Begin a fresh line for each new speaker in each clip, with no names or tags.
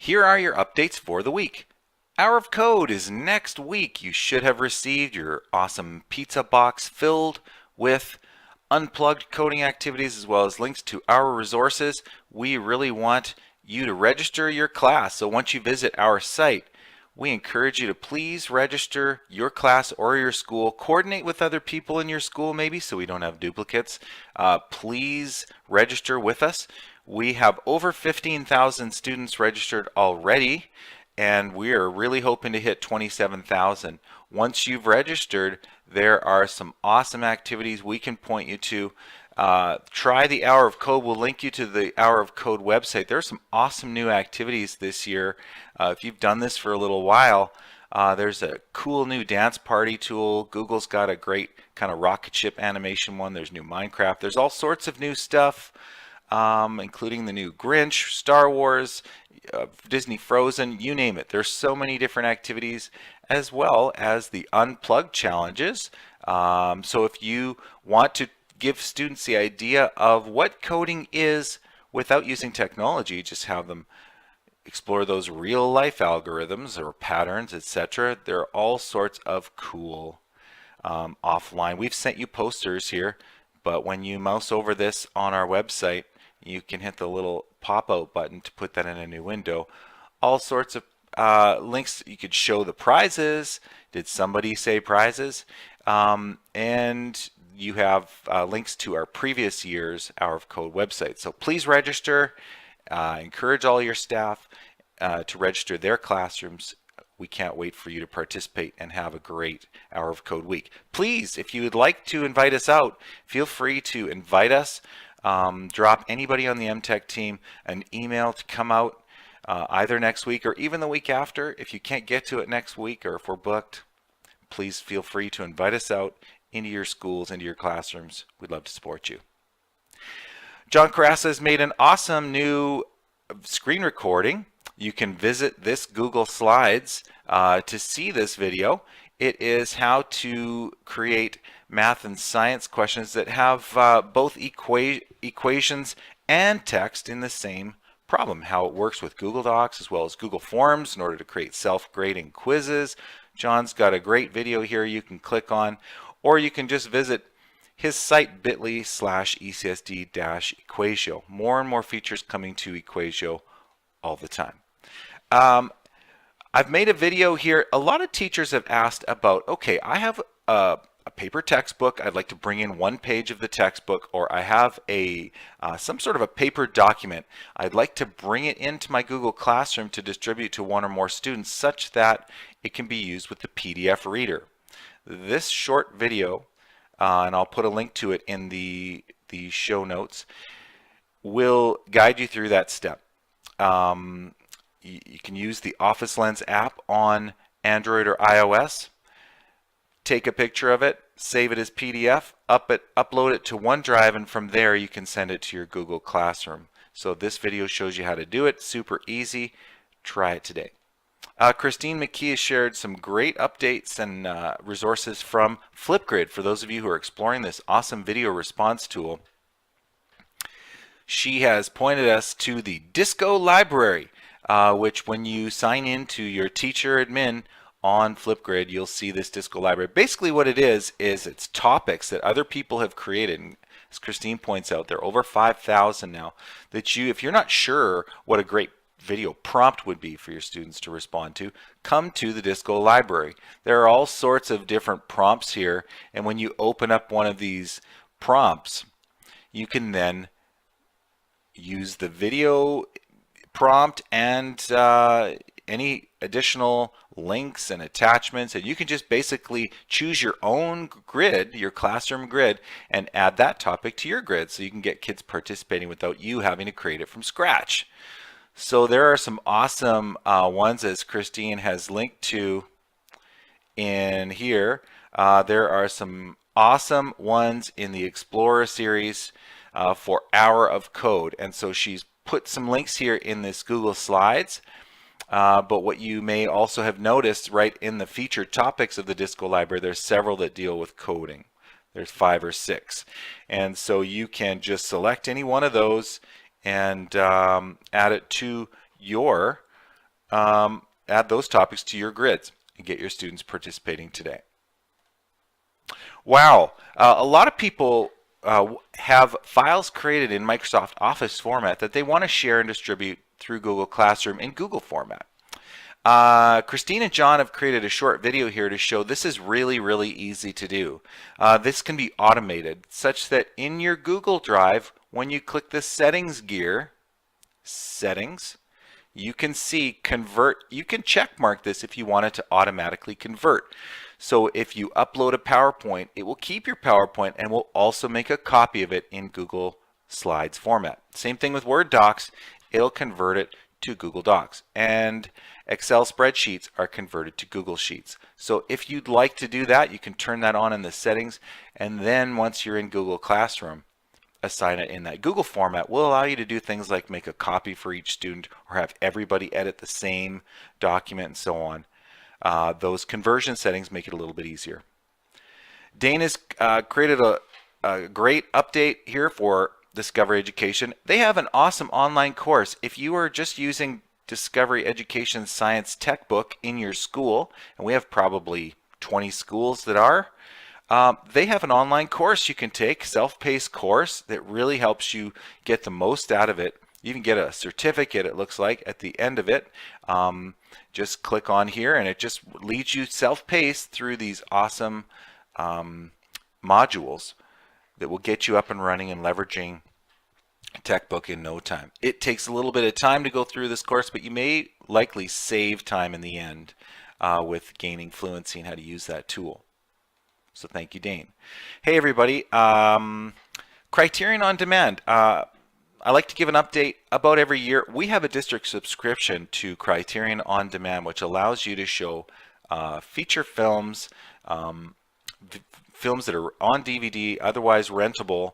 Here are your updates for the week. Hour of Code is next week. You should have received your awesome pizza box filled with unplugged coding activities as well as links to our resources. We really want you to register your class. So once you visit our site, we encourage you to please register your class or your school. Coordinate with other people in your school maybe so we don't have duplicates. Please register with us. We have over 15,000 students registered already, and we are really hoping to hit 27,000. Once you've registered, there are some awesome activities we can point you to. Try the Hour of Code. We'll link you to the Hour of Code website. There are some awesome new activities this year. If you've done this for a little while, there's a cool new dance party tool. Google's got a great kind of rocket ship animation one. There's new Minecraft. There's all sorts of new stuff, including the new Grinch, Star Wars, Disney Frozen, you name it. There's so many different activities, as well as the unplugged challenges. So if you want to give students the idea of what coding is without using technology, just have them explore those real life algorithms or patterns, etc. There are all sorts of cool offline. We've sent you posters here, but when you mouse over this on our website, you can hit the little pop-out button to put that in a new window. All sorts of links. You could show the prizes. Did somebody say prizes? And you have links to our previous year's Hour of Code website. So please register. Encourage all your staff to register their classrooms. We can't wait for you to participate and have a great Hour of Code week. Please, if you would like to invite us out, feel free to invite us. Drop anybody on the MTech team an email to come out either next week or even the week after. If you can't get to it next week or if we're booked, please feel free to invite us out into your schools, into your classrooms. We'd love to support you. John Carassa has made an awesome new screen recording. You can visit this Google Slides to see this video. It is how to create math and science questions that have both equations and text in the same problem. How it works with Google Docs as well as Google Forms in order to create self-grading quizzes. John's got a great video here you can click on, or you can just visit his site bit.ly/ecsd-equatio. More and more features coming to Equatio all the time. I've made a video here. A lot of teachers have asked about, okay, I have a paper textbook. I'd like to bring in one page of the textbook, or I have some sort of a paper document. I'd like to bring it into my Google Classroom to distribute to one or more students such that it can be used with the PDF reader. This short video, and I'll put a link to it in the show notes, will guide you through that step. You can use the Office Lens app on Android or iOS. Take a picture of it, save it as PDF, upload it to OneDrive, and from there you can send it to your Google Classroom. So this video shows you how to do it. Super easy. Try it today. Christine McKee has shared some great updates and resources from Flipgrid for those of you who are exploring this awesome video response tool. She has pointed us to the Disco Library, which when you sign in to your teacher admin on Flipgrid, you'll see this Disco Library. Basically what it is it's topics that other people have created. And as Christine points out, there are over 5,000 now that if you're not sure what a great video prompt would be for your students to respond to, come to the Disco Library. There are all sorts of different prompts here, and when you open up one of these prompts, you can then use the video prompt and any additional links and attachments, and you can just basically choose your own grid, your classroom grid, and add that topic to your grid so you can get kids participating without you having to create it from scratch. So there are some awesome ones, as Christine has linked to in here. There are some awesome ones in the Explorer series for Hour of Code, and so she's put some links here in this Google Slides. But what you may also have noticed right in the featured topics of the Disco Library, there's several that deal with coding. There's 5 or 6, and so you can just select any one of those and add it to your add those topics to your grids and get your students participating today. Wow, a lot of people have files created in Microsoft Office format that they want to share and distribute through Google Classroom in Google format. Christine and John have created a short video here to show this is really, really easy to do. This can be automated such that in your Google Drive, when you click the settings gear, settings, you can see convert. You can check mark this if you want it to automatically convert. So if you upload a PowerPoint, it will keep your PowerPoint and will also make a copy of it in Google Slides format. Same thing with Word docs, it'll convert it to Google Docs. And Excel spreadsheets are converted to Google Sheets. So if you'd like to do that, you can turn that on in the settings, and then once you're in Google Classroom, assign it in that Google format. Will allow you to do things like make a copy for each student or have everybody edit the same document and so on. Those conversion settings make it a little bit easier. Dane has created a great update here for Discovery Education. They have an awesome online course. If you are just using Discovery Education Science Textbook in your school, and we have probably 20 schools that are, they have an online course you can take, self-paced course that really helps you get the most out of it. You even get a certificate, it looks like, at the end of it. Just click on here and it just leads you self-paced through these awesome modules that will get you up and running and leveraging Textbook in no time. It takes a little bit of time to go through this course, but you may likely save time in the end with gaining fluency in how to use that tool. So thank you, Dane. Hey everybody, Criterion On Demand. I like to give an update about every year. We have a district subscription to Criterion On Demand, which allows you to show feature films, films that are on DVD, otherwise rentable,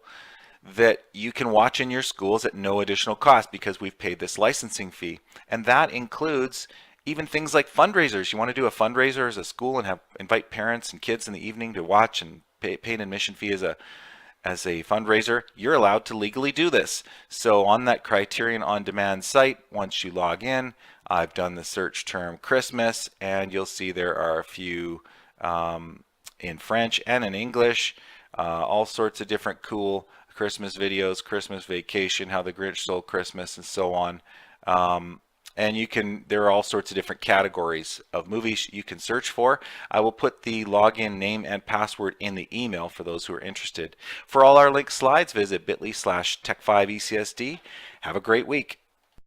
that you can watch in your schools at no additional cost because we've paid this licensing fee. And that includes even things like fundraisers. You want to do a fundraiser as a school and invite parents and kids in the evening to watch and pay an admission fee as a fundraiser, you're allowed to legally do this. So on that Criterion On Demand site, once you log in, I've done the search term Christmas, and you'll see there are a few in French and in English, all sorts of different cool Christmas videos, Christmas Vacation, How the Grinch Stole Christmas, and so on. And there are all sorts of different categories of movies you can search for. I will put the login name and password in the email for those who are interested. For all our linked slides, visit bit.ly/tech5ecsd. Have a great week.